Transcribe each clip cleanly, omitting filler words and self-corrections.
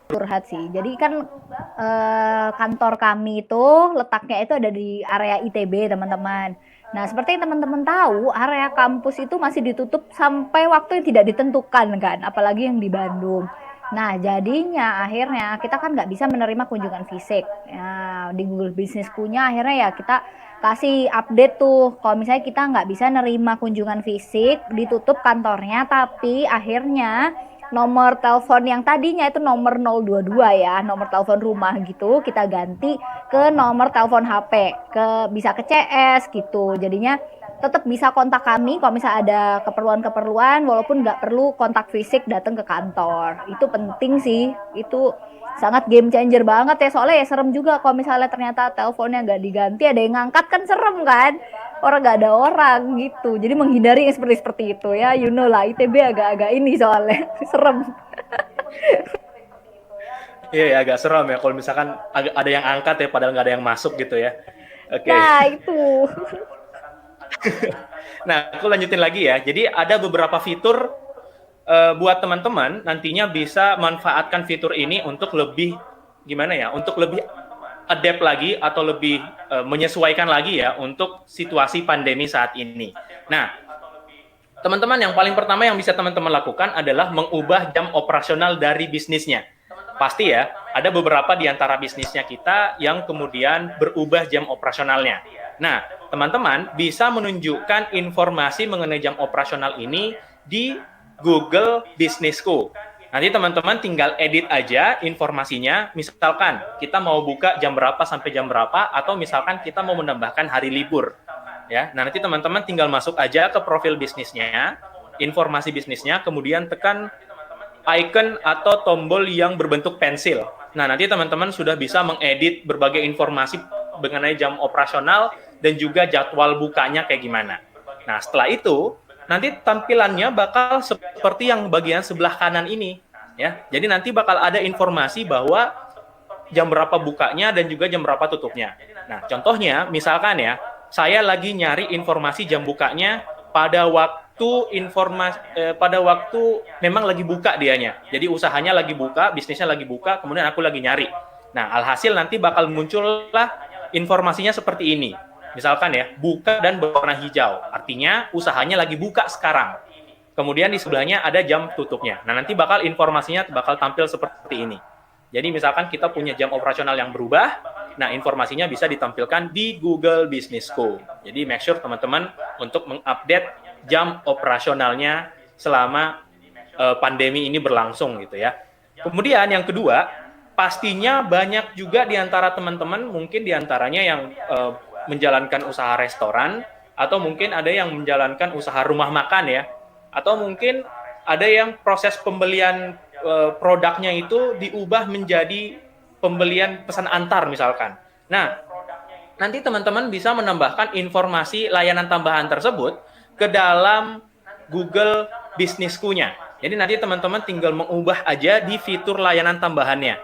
curhat sih. Jadi kan kantor kami itu letaknya itu ada di area ITB, teman-teman. Nah, seperti yang teman-teman tahu, area kampus itu masih ditutup sampai waktu yang tidak ditentukan kan, apalagi yang di Bandung. Nah, jadinya akhirnya kita kan nggak bisa menerima kunjungan fisik. Ya, di Google Business punya akhirnya ya kita kasih update tuh. Kalau misalnya kita nggak bisa nerima kunjungan fisik, ditutup kantornya, tapi akhirnya nomor telepon yang tadinya itu nomor 022 ya, nomor telepon rumah gitu, kita ganti ke nomor telepon HP, bisa ke CS gitu. Jadinya tetap bisa kontak kami kalau misalnya ada keperluan-keperluan walaupun nggak perlu kontak fisik datang ke kantor. Itu penting sih. Itu sangat game changer banget ya, soalnya ya serem juga kalau misalnya ternyata teleponnya nggak diganti, ada yang ngangkat kan serem kan, orang nggak ada orang gitu. Jadi menghindari yang seperti itu ya, you know lah, ITB agak-agak ini soalnya serem. Iya, ya, agak seram ya kalau misalkan ada yang angkat ya padahal nggak ada yang masuk gitu ya. Oke. Nah itu. Nah, aku lanjutin lagi ya. Jadi ada beberapa fitur buat teman-teman nantinya bisa manfaatkan fitur ini untuk lebih gimana ya? Untuk lebih adapt lagi atau lebih menyesuaikan lagi ya untuk situasi pandemi saat ini. Nah, teman-teman yang paling pertama yang bisa teman-teman lakukan adalah mengubah jam operasional dari bisnisnya. Pasti ya, ada beberapa di antara bisnisnya kita yang kemudian berubah jam operasionalnya. Nah, teman-teman bisa menunjukkan informasi mengenai jam operasional ini di Google Businessku. Nanti teman-teman tinggal edit aja informasinya, misalkan kita mau buka jam berapa sampai jam berapa, atau misalkan kita mau menambahkan hari libur. Ya, nah nanti teman-teman tinggal masuk aja ke profil bisnisnya, informasi bisnisnya, kemudian tekan icon atau tombol yang berbentuk pensil. Nah, nanti teman-teman sudah bisa mengedit berbagai informasi mengenai jam operasional dan juga jadwal bukanya kayak gimana. Nah, setelah itu, nanti tampilannya bakal seperti yang bagian sebelah kanan ini. Ya, jadi nanti bakal ada informasi bahwa jam berapa bukanya dan juga jam berapa tutupnya. Nah, contohnya, misalkan ya, saya lagi nyari informasi jam bukanya pada waktu memang lagi buka dianya. Jadi usahanya lagi buka, bisnisnya lagi buka, kemudian aku lagi nyari. Nah, alhasil nanti bakal muncullah informasinya seperti ini. Misalkan ya, buka dan berwarna hijau. Artinya usahanya lagi buka sekarang. Kemudian di sebelahnya ada jam tutupnya. Nah, nanti bakal informasinya bakal tampil seperti ini. Jadi misalkan kita punya jam operasional yang berubah, nah informasinya bisa ditampilkan di Google Business School. Jadi make sure teman-teman untuk mengupdate jam operasionalnya selama pandemi ini berlangsung gitu ya. Kemudian yang kedua, pastinya banyak juga di antara teman-teman mungkin di antaranya yang menjalankan usaha restoran atau mungkin ada yang menjalankan usaha rumah makan ya. Atau mungkin ada yang proses pembelian produknya itu diubah menjadi pembelian pesan antar misalkan. Nah, nanti teman-teman bisa menambahkan informasi layanan tambahan tersebut ke dalam Google Business-nya. Jadi nanti teman-teman tinggal mengubah aja di fitur layanan tambahannya.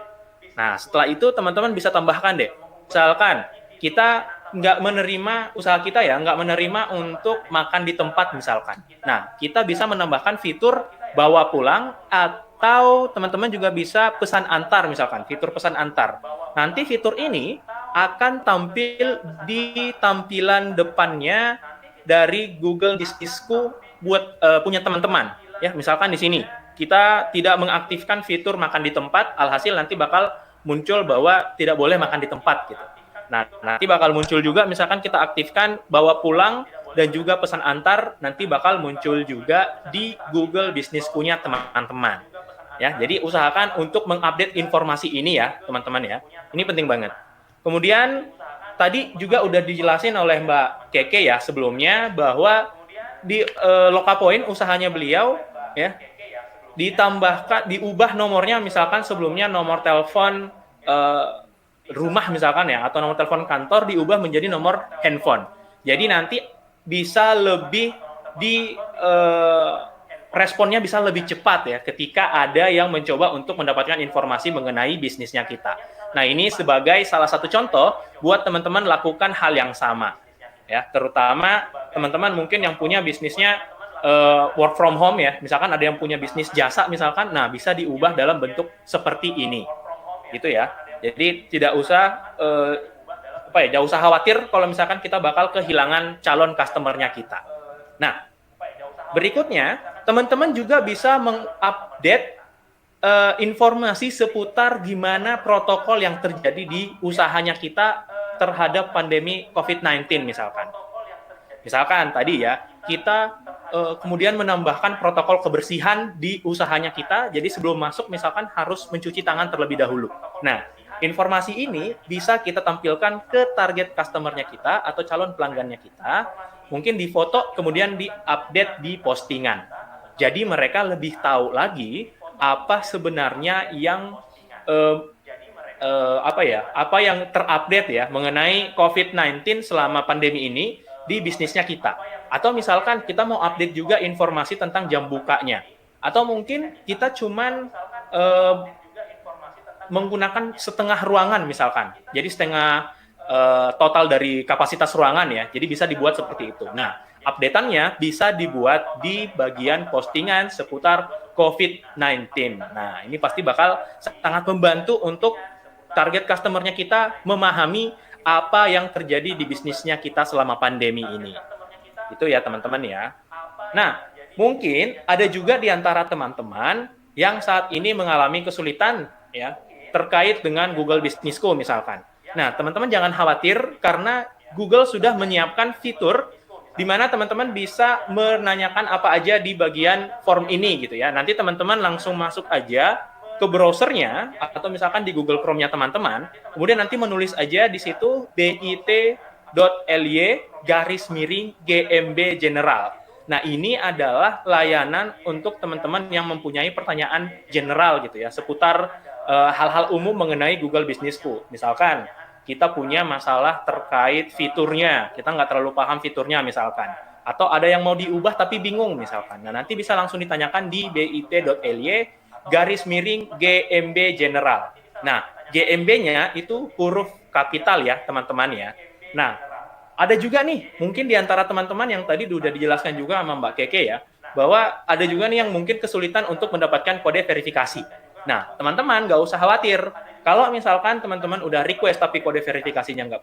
Nah, setelah itu teman-teman bisa tambahkan deh. Misalkan kita nggak menerima, usaha kita ya, nggak menerima untuk makan di tempat misalkan. Nah, kita bisa menambahkan fitur bawa pulang atau teman-teman juga bisa pesan antar misalkan, fitur pesan antar. Nanti fitur ini akan tampil di tampilan depannya dari Google Business-ku buat punya teman-teman. Ya, misalkan di sini kita tidak mengaktifkan fitur makan di tempat, alhasil nanti bakal muncul bahwa tidak boleh makan di tempat gitu. Nah, nanti bakal muncul juga misalkan kita aktifkan bawa pulang dan juga pesan antar, nanti bakal muncul juga di Google Business punya teman-teman. Ya, jadi usahakan untuk mengupdate informasi ini ya, teman-teman ya. Ini penting banget. Kemudian tadi juga udah dijelasin oleh Mbak Keke ya sebelumnya bahwa di Lokapoin usahanya beliau ya diubah nomornya, misalkan sebelumnya nomor telepon rumah misalkan ya, atau nomor telepon kantor diubah menjadi nomor handphone. Jadi nanti bisa lebih responnya bisa lebih cepat ya ketika ada yang mencoba untuk mendapatkan informasi mengenai bisnisnya kita. Nah, ini sebagai salah satu contoh buat teman-teman lakukan hal yang sama. Ya, terutama teman-teman mungkin yang punya bisnisnya work from home ya, misalkan ada yang punya bisnis jasa misalkan, nah bisa diubah dalam bentuk seperti ini, gitu ya. Jadi tidak usah jauh usah khawatir kalau misalkan kita bakal kehilangan calon customernya kita. Nah, berikutnya teman-teman juga bisa mengupdate informasi seputar gimana protokol yang terjadi di usahanya kita terhadap pandemi COVID-19 misalkan. Misalkan tadi ya, kita kemudian menambahkan protokol kebersihan di usahanya kita, jadi sebelum masuk misalkan harus mencuci tangan terlebih dahulu. Nah, informasi ini bisa kita tampilkan ke target customer-nya kita atau calon pelanggannya kita, mungkin di foto kemudian di-update di postingan. Jadi mereka lebih tahu lagi apa sebenarnya yang apa yang terupdate ya mengenai COVID-19 selama pandemi ini di bisnisnya kita. Atau misalkan kita mau update juga informasi tentang jam bukanya. Atau mungkin kita cuman menggunakan setengah ruangan misalkan. Jadi setengah total dari kapasitas ruangan ya. Jadi bisa dibuat seperti itu. Nah, update-annya bisa dibuat di bagian postingan seputar COVID-19. Nah, ini pasti bakal sangat membantu untuk target customer-nya kita memahami apa yang terjadi di bisnisnya kita selama pandemi ini. Itu ya teman-teman ya. Nah, mungkin ada juga di antara teman-teman yang saat ini mengalami kesulitan ya terkait dengan Google Business School misalkan. Nah, teman-teman jangan khawatir karena Google sudah menyiapkan fitur di mana teman-teman bisa menanyakan apa aja di bagian form ini gitu ya. Nanti teman-teman langsung masuk aja ke browsernya atau misalkan di Google Chrome-nya teman-teman, kemudian nanti menulis aja di situ bit.ly/GMB General. Nah, ini adalah layanan untuk teman-teman yang mempunyai pertanyaan general gitu ya, seputar hal-hal umum mengenai Google Business School. Misalkan kita punya masalah terkait fiturnya, kita nggak terlalu paham fiturnya misalkan, atau ada yang mau diubah tapi bingung misalkan. Nah, nanti bisa langsung ditanyakan di bit.ly/GMB General. Nah, GMB-nya itu huruf kapital ya, teman-teman ya. Nah, ada juga nih, mungkin di antara teman-teman yang tadi sudah dijelaskan juga sama Mbak Keke ya, bahwa ada juga nih yang mungkin kesulitan untuk mendapatkan kode verifikasi. Nah, teman-teman nggak usah khawatir. Kalau misalkan teman-teman udah request tapi kode verifikasinya nggak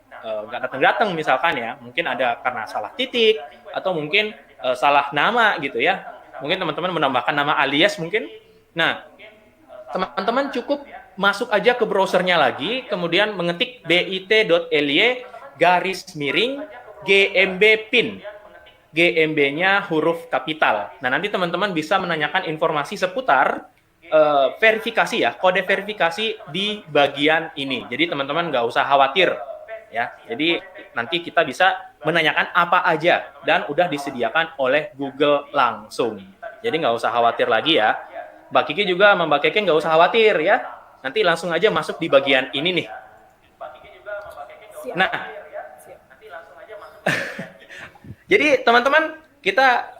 datang-datang misalkan ya, mungkin ada karena salah titik atau mungkin salah nama gitu ya. Mungkin teman-teman menambahkan nama alias mungkin. Nah, teman-teman cukup masuk aja ke browsernya lagi, kemudian mengetik bit.ly/GMB PIN. GMB-nya huruf kapital. Nah, nanti teman-teman bisa menanyakan informasi seputar verifikasi ya, kode verifikasi di bagian ini. Jadi teman-teman nggak usah khawatir ya. Jadi nanti kita bisa menanyakan apa aja dan udah disediakan oleh Google langsung. Jadi nggak usah khawatir lagi ya. Mbak Kiki juga sama Mbak Keke nggak usah khawatir ya. Nanti langsung aja masuk di bagian ini nih. Nah, jadi teman-teman kita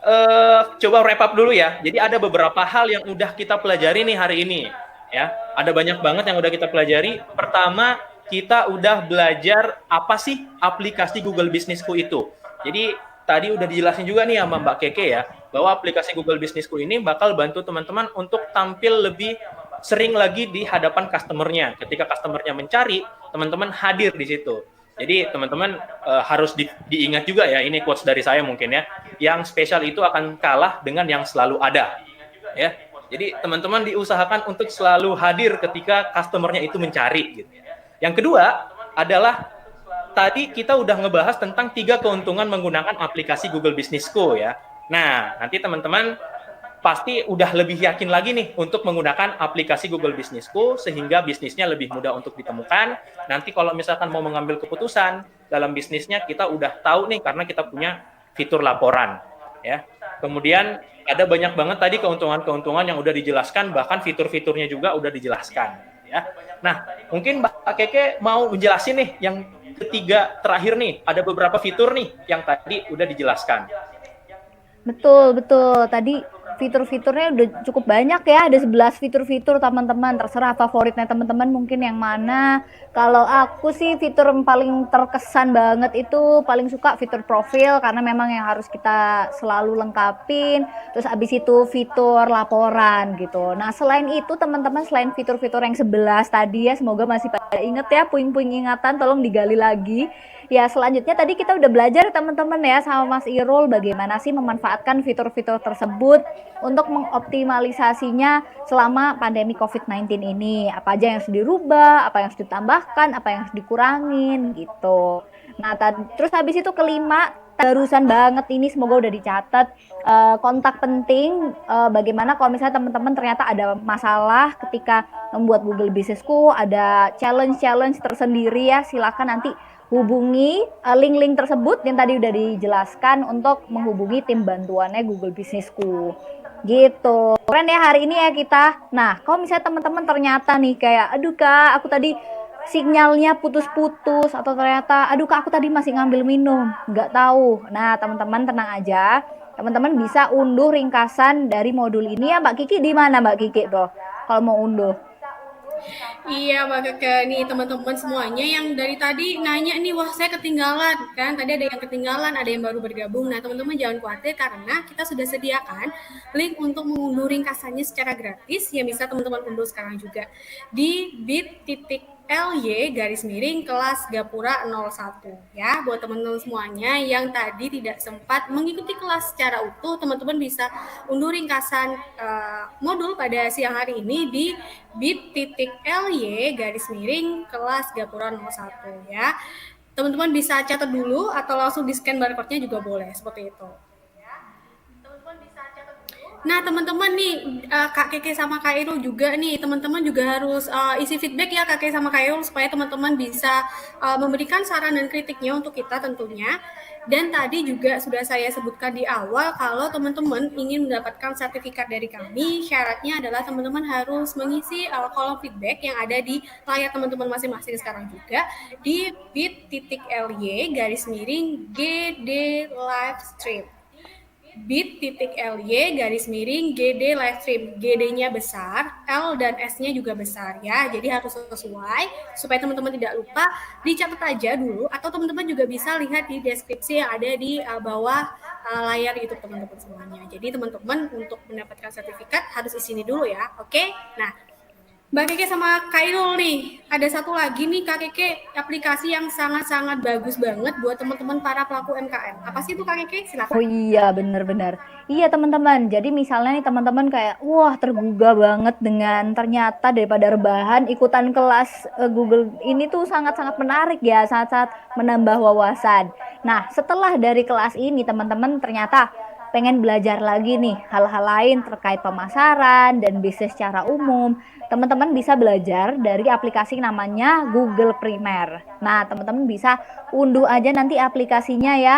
coba wrap up dulu ya. Jadi ada beberapa hal yang udah kita pelajari nih hari ini ya. Ada banyak banget yang udah kita pelajari. Pertama, kita udah belajar apa sih aplikasi Google Business School itu. Jadi tadi udah dijelasin juga nih sama Mbak Keke ya, bahwa aplikasi Google Business School ini bakal bantu teman-teman untuk tampil lebih sering lagi di hadapan customer-nya. Ketika customer-nya mencari, teman-teman hadir di situ. Jadi teman-teman harus diingat juga ya, ini quotes dari saya mungkin ya, yang spesial itu akan kalah dengan yang selalu ada. Ya, jadi teman-teman diusahakan untuk selalu hadir ketika customer-nya itu mencari. Gitu. Yang kedua adalah tadi kita udah ngebahas tentang 3 keuntungan menggunakan aplikasi Google Business School ya. Nah, nanti teman-teman pasti udah lebih yakin lagi nih untuk menggunakan aplikasi Google Business School sehingga bisnisnya lebih mudah untuk ditemukan. Nanti kalau misalkan mau mengambil keputusan dalam bisnisnya, kita udah tahu nih karena kita punya fitur laporan ya. Kemudian ada banyak banget tadi keuntungan-keuntungan yang udah dijelaskan, bahkan fitur-fiturnya juga udah dijelaskan ya. Nah, mungkin Mbak Keke mau menjelasin nih yang ketiga terakhir nih, ada beberapa fitur nih yang tadi udah dijelaskan. Betul. Tadi fitur-fiturnya udah cukup banyak ya, ada 11 fitur-fitur teman-teman, terserah favoritnya teman-teman mungkin yang mana. Kalau aku sih fitur yang paling terkesan banget itu paling suka fitur profil karena memang yang harus kita selalu lengkapin. Terus abis itu fitur laporan gitu. Nah selain itu teman-teman, selain fitur-fitur yang 11 tadi ya, semoga masih pada inget ya, puing-puing ingatan tolong digali lagi. Ya selanjutnya tadi kita udah belajar teman-teman ya sama Mas Irul bagaimana sih memanfaatkan fitur-fitur tersebut untuk mengoptimalisasinya selama pandemi COVID-19 ini. Apa aja yang harus dirubah, apa yang harus ditambahkan, apa yang harus dikurangin gitu. Nah, terus habis itu kelima, barusan banget ini semoga udah dicatat, kontak penting, bagaimana kalau misalnya teman-teman ternyata ada masalah ketika membuat Google Businessku, ada challenge-challenge tersendiri ya, silakan nanti hubungi link-link tersebut yang tadi udah dijelaskan untuk menghubungi tim bantuannya Google Businessku. Gitu. Keren ya hari ini ya kita. Nah, kalau misalnya teman-teman ternyata nih kayak, aduh Kak, aku tadi sinyalnya putus-putus atau ternyata, aduh Kak, aku tadi masih ngambil minum, nggak tahu. Nah, teman-teman tenang aja. Teman-teman bisa unduh ringkasan dari modul ini ya, Mbak Kiki di mana Mbak Kiki tuh? Kalau mau unduh. Iya, Mbak Keke, nih teman-teman semuanya yang dari tadi nanya nih, wah saya ketinggalan kan? Tadi ada yang ketinggalan, ada yang baru bergabung. Nah, teman-teman jangan khawatir karena kita sudah sediakan link untuk mengunduh ringkasannya secara gratis yang bisa teman-teman unduh sekarang juga di bit.ly garis miring kelas Gapura 01 ya. Buat teman-teman semuanya yang tadi tidak sempat mengikuti kelas secara utuh, teman-teman bisa unduh ringkasan modul pada siang hari ini di bit.ly garis miring kelas Gapura 01 ya. Teman-teman bisa catat dulu atau langsung di scan barcode-nya juga boleh seperti itu. Nah, teman-teman nih, Kak Keke sama Kak Irul juga nih, teman-teman juga harus isi feedback ya Kak Keke sama Kak Irul supaya teman-teman bisa memberikan saran dan kritiknya untuk kita tentunya. Dan tadi juga sudah saya sebutkan di awal kalau teman-teman ingin mendapatkan sertifikat dari kami, syaratnya adalah teman-teman harus mengisi kolom feedback yang ada di layar teman-teman masing-masing sekarang juga di bit.ly garis miring GD Livestream bit.ly garis miring GD Livestream. GD-nya besar, L dan S-nya juga besar ya. Jadi harus sesuai supaya teman-teman tidak lupa. Dicatat aja dulu atau teman-teman juga bisa lihat di deskripsi yang ada di bawah layar YouTube teman-teman semuanya. Jadi teman-teman untuk mendapatkan sertifikat harus isi ini dulu ya. Oke? Nah, Mbak Keke sama Kak Irul nih, ada satu lagi nih Kak Keke, aplikasi yang sangat-sangat bagus banget buat teman-teman para pelaku UMKM. Apa sih itu Kak Keke? Oh Silakan. iya, bener-bener. Iya teman-teman, jadi misalnya nih teman-teman kayak, wah tergugah banget dengan ternyata daripada rebahan, ikutan kelas Google ini tuh sangat-sangat menarik ya, sangat-sangat menambah wawasan. Nah, setelah dari kelas ini teman-teman ternyata pengen belajar lagi nih hal-hal lain terkait pemasaran dan bisnis secara umum, teman-teman bisa belajar dari aplikasi namanya Google Primer. Nah, teman-teman bisa unduh aja nanti aplikasinya ya.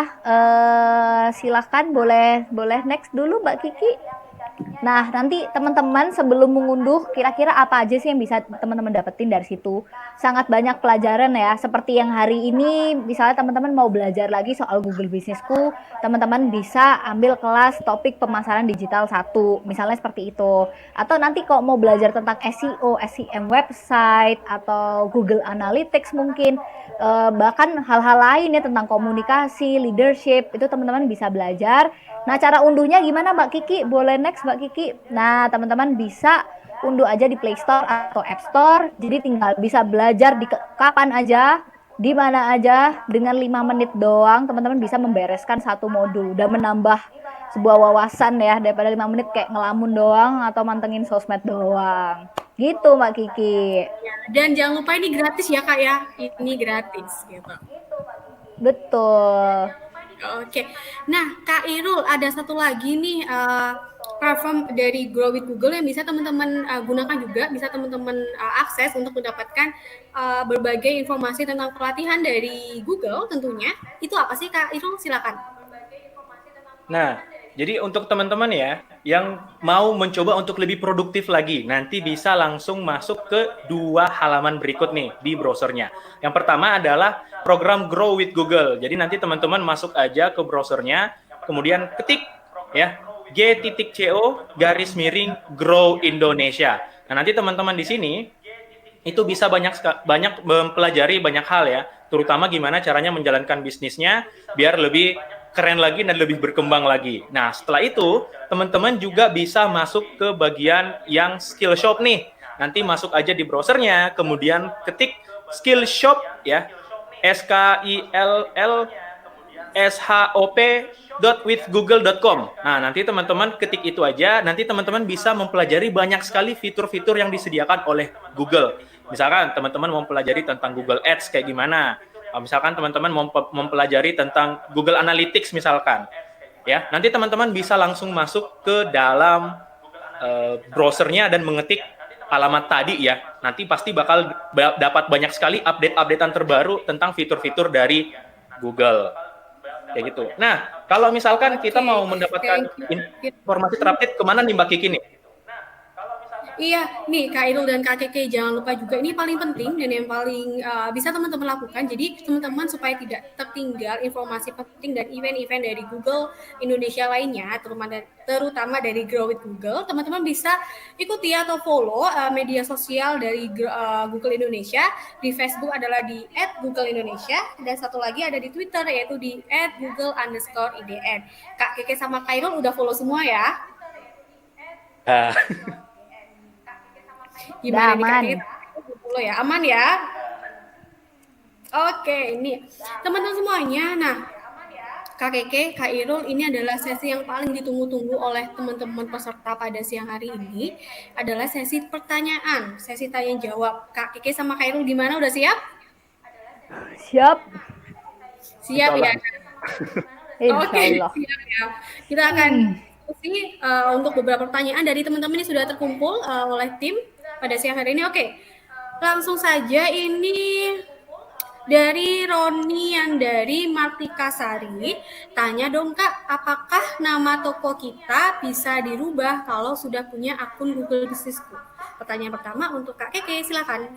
Silahkan boleh boleh next dulu Mbak Kiki. Nah, nanti teman-teman sebelum mengunduh kira-kira apa aja sih yang bisa teman-teman dapetin dari situ? Sangat banyak pelajaran ya. Seperti yang hari ini misalnya teman-teman mau belajar lagi soal Google Businessku, teman-teman bisa ambil kelas topik pemasaran digital 1. Misalnya seperti itu. Atau nanti kalau mau belajar tentang SEO, SEM website atau Google Analytics mungkin bahkan hal-hal lain ya tentang komunikasi, leadership, itu teman-teman bisa belajar. Nah, cara unduhnya gimana Mbak Kiki? Boleh next Mbak Kiki? Nah, teman-teman bisa unduh aja di Play Store atau App Store. Jadi tinggal bisa belajar di kapan aja, di mana aja, dengan 5 menit doang teman-teman bisa membereskan satu modul. Udah menambah sebuah wawasan ya, daripada 5 menit kayak ngelamun doang atau mantengin sosmed doang. Gitu Mbak Kiki. Dan jangan lupa ini gratis ya Kak ya, ini gratis gitu. Betul. Oke, nah Kak Irul ada satu lagi nih platform dari Grow with Google yang bisa teman-teman gunakan juga, bisa teman-teman akses untuk mendapatkan berbagai informasi tentang pelatihan dari Google tentunya. Itu apa sih Kak Irul? Silakan. Nah, jadi untuk teman-teman ya, yang mau mencoba untuk lebih produktif lagi, nanti bisa langsung masuk ke 2 halaman berikut nih di browsernya. Yang pertama adalah program Grow with Google. Jadi nanti teman-teman masuk aja ke browsernya, kemudian ketik ya, g.co _grow Indonesia. Nah, nanti teman-teman di sini itu bisa banyak mempelajari banyak hal ya, terutama gimana caranya menjalankan bisnisnya biar lebih keren lagi dan lebih berkembang lagi. Nah, setelah itu teman-teman juga bisa masuk ke bagian yang skill shop nih. Nanti masuk aja di browsernya, kemudian ketik skill shop ya, skillshop.withgoogle.com. Nah, nanti teman-teman ketik itu aja, nanti teman-teman bisa mempelajari banyak sekali fitur-fitur yang disediakan oleh Google. Misalkan teman-teman mau mempelajari tentang Google Ads kayak gimana, misalkan teman-teman mau mempelajari tentang Google Analytics misalkan, ya nanti teman-teman bisa langsung masuk ke dalam browsernya dan mengetik alamat tadi ya. Nanti pasti bakal dapat banyak sekali update-updatean terbaru tentang fitur-fitur dari Google. Kayak gitu. Nah, kalau misalkan kita mau mendapatkan informasi terupdate, kemana nih Mbak Kiki nih? Iya, nih Kak Irul dan Kak Keke jangan lupa juga ini paling penting dan yang paling bisa teman-teman lakukan. Jadi teman-teman supaya tidak tertinggal informasi penting dan event-event dari Google Indonesia lainnya, terutama dari Grow with Google, teman-teman bisa ikuti atau follow media sosial dari Google Indonesia. Di Facebook adalah di @googleindonesia dan satu lagi ada di Twitter yaitu di @google_idn. Kak Keke sama Kak Irul udah follow semua ya? Gimana nih Kak Keke? Ya, aman ya? Oke, ini teman-teman semuanya. Nah, Kak Keke, Kak Irul, ini adalah sesi yang paling ditunggu-tunggu oleh teman-teman peserta pada siang hari ini. Adalah sesi pertanyaan, sesi tanya jawab. Kak Keke sama Kak Irul gimana? Udah siap? Siap. Siap ya? Oke, siap ya. Kita akan diskusi untuk beberapa pertanyaan dari teman-teman yang sudah terkumpul oleh tim pada siang hari ini. Oke, langsung saja ini dari Roni yang dari Martika Sari. Tanya dong Kak, apakah nama toko kita bisa dirubah kalau sudah punya akun Google Businessku? Pertanyaan pertama untuk Kak Keke, silakan.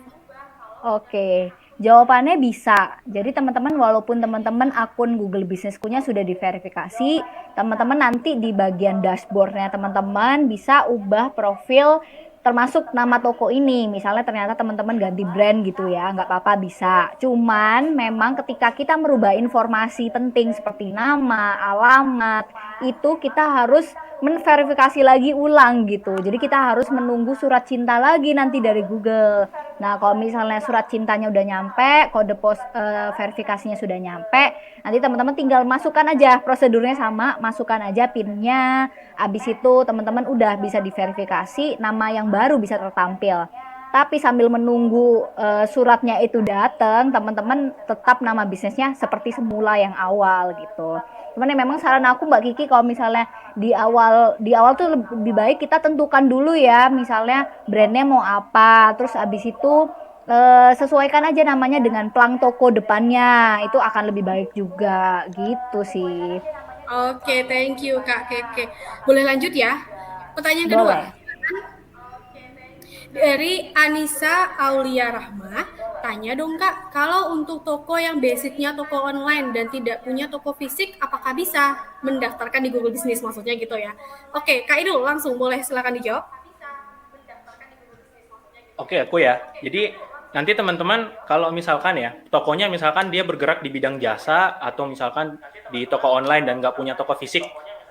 Oke, jawabannya bisa. Jadi teman-teman walaupun teman-teman akun Google Business-nya sudah diverifikasi, teman-teman nanti di bagian dashboard-nya teman-teman bisa ubah profil termasuk nama toko ini. Misalnya ternyata teman-teman ganti brand gitu ya, nggak apa-apa bisa. Cuman memang ketika kita merubah informasi penting seperti nama, alamat, itu kita harus menverifikasi lagi ulang gitu. Jadi kita harus menunggu surat cinta lagi nanti dari Google. Nah, kalau misalnya surat cintanya udah nyampe, kode verifikasinya sudah nyampe, nanti teman-teman tinggal masukkan aja, prosedurnya sama, masukkan aja PIN-nya. Habis itu teman-teman udah bisa diverifikasi, nama yang baru bisa tertampil. Tapi sambil menunggu suratnya itu datang, teman-teman tetap nama bisnisnya seperti semula yang awal gitu. Cuman ya memang saran aku Mbak Kiki kalau misalnya di awal tuh lebih baik kita tentukan dulu ya, misalnya brandnya mau apa, terus abis itu sesuaikan aja namanya dengan plang toko depannya, itu akan lebih baik juga gitu sih. Oke, thank you Kak Keke. Boleh lanjut ya? Pertanyaan kedua. Boleh. Dari Anissa Aulia Rahma, tanya dong Kak, kalau untuk toko yang basicnya toko online dan tidak punya toko fisik, apakah bisa mendaftarkan di Google Business maksudnya gitu ya? Oke, Kak Idul langsung boleh silakan dijawab. Oke, aku ya. Jadi nanti teman-teman kalau misalkan ya, tokonya misalkan dia bergerak di bidang jasa atau misalkan di toko online dan nggak punya toko fisik.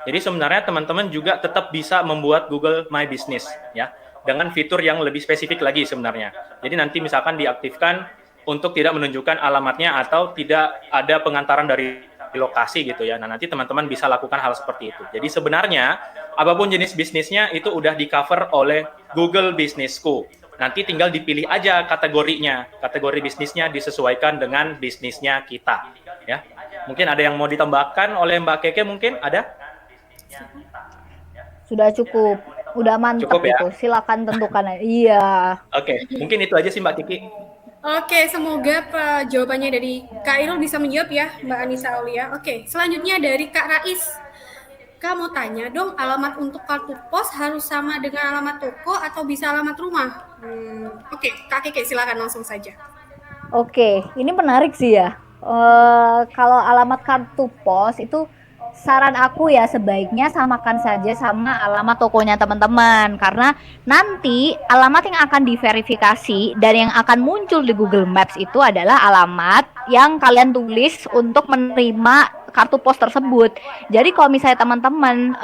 Jadi sebenarnya teman-teman juga tetap bisa membuat Google My Business ya, dengan fitur yang lebih spesifik lagi sebenarnya. Jadi nanti misalkan diaktifkan untuk tidak menunjukkan alamatnya atau tidak ada pengantaran dari lokasi gitu ya. Nah, nanti teman-teman bisa lakukan hal seperti itu. Jadi sebenarnya apapun jenis bisnisnya itu udah di-cover oleh Google Businessku. Nanti tinggal dipilih aja kategorinya. Kategori bisnisnya disesuaikan dengan bisnisnya kita ya. Mungkin ada yang mau ditambahkan oleh Mbak Keke mungkin ada? Sudah cukup. Udah mantap Cukup, ya? itu. Silakan tentukan aja. Iya. Oke, mungkin itu aja sih Mbak Kiki. Oke, semoga jawabannya dari Kak Irul bisa menjawab ya, Mbak Anissa Aulia. Oke, selanjutnya dari Kak Rais. Kak mau tanya dong, alamat untuk kartu pos harus sama dengan alamat toko atau bisa alamat rumah? Oke, Kak Keke silakan langsung saja. Oke, ini menarik sih ya. Kalau alamat kartu pos itu saran aku ya sebaiknya samakan saja sama alamat tokonya teman-teman, karena nanti alamat yang akan diverifikasi dan yang akan muncul di Google Maps itu adalah alamat yang kalian tulis untuk menerima kartu pos tersebut. Jadi kalau misalnya teman-teman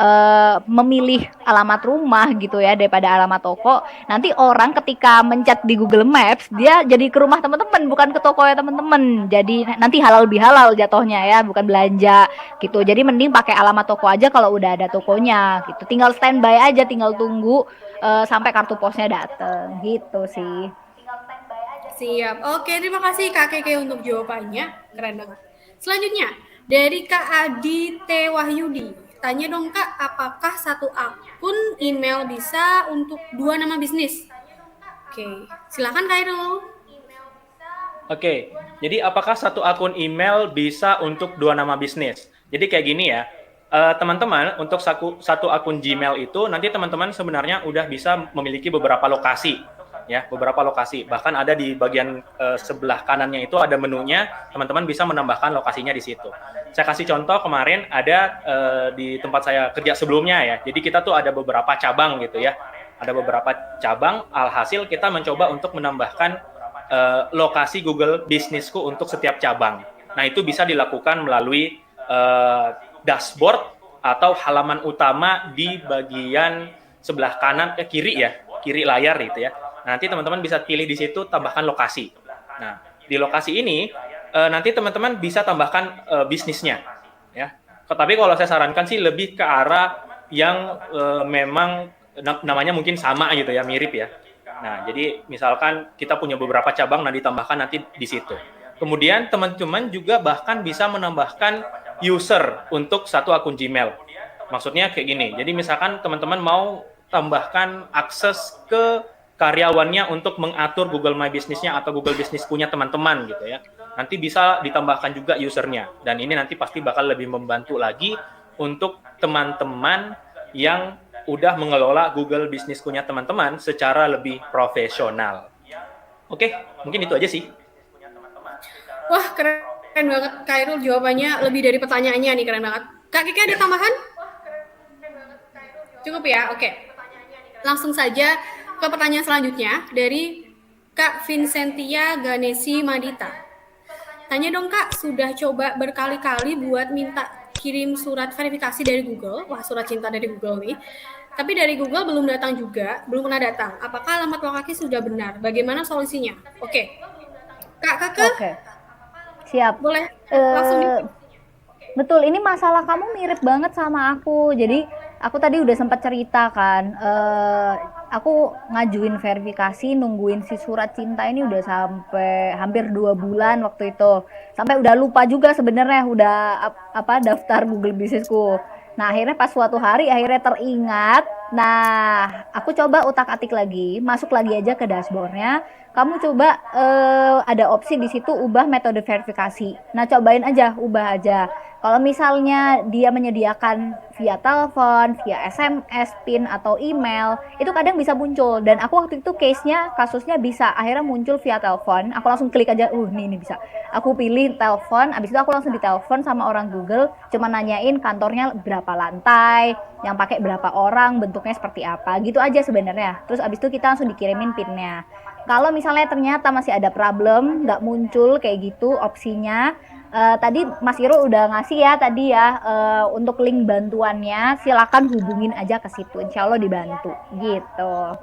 memilih alamat rumah gitu ya daripada alamat toko, nanti orang ketika mencet di Google Maps dia jadi ke rumah teman-teman bukan ke toko ya teman-teman. Jadi nanti halal bihalal jatuhnya ya, bukan belanja gitu. Jadi mending pakai alamat toko aja kalau udah ada tokonya gitu. Tinggal standby aja, tinggal tunggu sampai kartu posnya dateng gitu sih. Siap. Oke, terima kasih Kak Keke untuk jawabannya. Keren banget. Selanjutnya, dari Kak Adi T. Wahyudi. Tanya dong Kak, apakah satu akun email bisa untuk 2 nama bisnis? Oke, silakan Kak Irul. Oke, jadi apakah satu akun email bisa untuk 2 nama bisnis? Jadi kayak gini ya, teman-teman untuk satu akun Gmail itu nanti teman-teman sebenarnya udah bisa memiliki beberapa lokasi, ya, beberapa lokasi. Bahkan ada di bagian sebelah kanannya itu ada menunya, teman-teman bisa menambahkan lokasinya di situ. Saya kasih contoh kemarin ada di tempat saya kerja sebelumnya ya. Jadi kita tuh ada beberapa cabang gitu ya. Ada beberapa cabang, alhasil kita mencoba untuk menambahkan lokasi Google Bisnisku untuk setiap cabang. Nah, itu bisa dilakukan melalui dashboard atau halaman utama di bagian sebelah kanan kiri ya, kiri layar gitu ya. Nanti teman-teman bisa pilih di situ tambahkan lokasi. Nah, di lokasi ini nanti teman-teman bisa tambahkan bisnisnya ya. Tapi kalau saya sarankan sih lebih ke arah yang memang namanya mungkin sama gitu ya, mirip ya. Nah, jadi misalkan kita punya beberapa cabang, nah ditambahkan nanti di situ. Kemudian teman-teman juga bahkan bisa menambahkan user untuk satu akun Gmail. Maksudnya kayak gini, jadi misalkan teman-teman mau tambahkan akses ke karyawannya untuk mengatur Google My Business-nya atau Google Business punya teman-teman gitu ya. Nanti bisa ditambahkan juga usernya. Dan ini nanti pasti bakal lebih membantu lagi untuk teman-teman yang udah mengelola Google Business punya teman-teman secara lebih profesional. Oke, mungkin itu aja sih. Wah, keren banget Kak Irul jawabannya, lebih dari pertanyaannya nih, keren banget. Kak Keke ada tambahan? Cukup ya, oke. Langsung saja ke pertanyaan selanjutnya dari Kak Vincentia Ganesi Madita. Tanya dong Kak, sudah coba berkali-kali buat minta kirim surat verifikasi dari Google, wah surat cinta dari Google nih, tapi dari Google belum datang juga, belum pernah datang. Apakah alamat lokasi sudah benar? Bagaimana solusinya? Oke, Kak Keke, Oke, siap. boleh langsung di... Betul, ini masalah kamu mirip banget sama aku. Jadi aku tadi udah sempat cerita kan, aku ngajuin verifikasi, nungguin si surat cinta ini udah sampai hampir 2 bulan waktu itu. Sampai udah lupa juga sebenarnya udah apa daftar Google Bisnisku. Nah akhirnya pas suatu hari akhirnya teringat. Nah aku coba utak-atik lagi, masuk lagi aja ke dashboardnya. Kamu coba ada opsi di situ ubah metode verifikasi. Nah cobain aja, ubah aja. Kalau misalnya dia menyediakan via telepon, via SMS, PIN atau email, itu kadang bisa muncul. Dan aku waktu itu case-nya, kasusnya bisa akhirnya muncul via telepon. Aku langsung klik aja, ini bisa. Aku pilih telepon, abis itu aku langsung ditelepon sama orang Google, cuma nanyain kantornya berapa lantai, yang pakai berapa orang, bentuknya seperti apa, gitu aja sebenarnya. Terus abis itu kita langsung dikirimin PIN-nya. Kalau misalnya ternyata masih ada problem, nggak muncul kayak gitu opsinya, tadi Mas Iro udah ngasih ya tadi ya untuk link bantuannya, silakan hubungin aja ke situ, insya Allah dibantu gitu.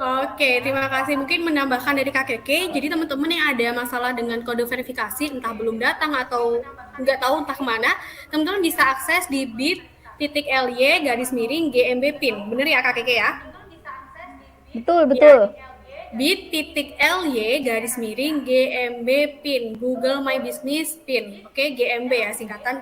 Oke, terima kasih. Mungkin menambahkan dari Kak Keke, jadi teman-teman yang ada masalah dengan kode verifikasi, entah belum datang atau nggak tahu entah kemana, teman-teman bisa akses di bit.ly/GMB PIN. Bener ya Kak Keke ya? Betul. bit.ly/GMB PIN, Google My Business PIN. Oke, GMB ya singkatan.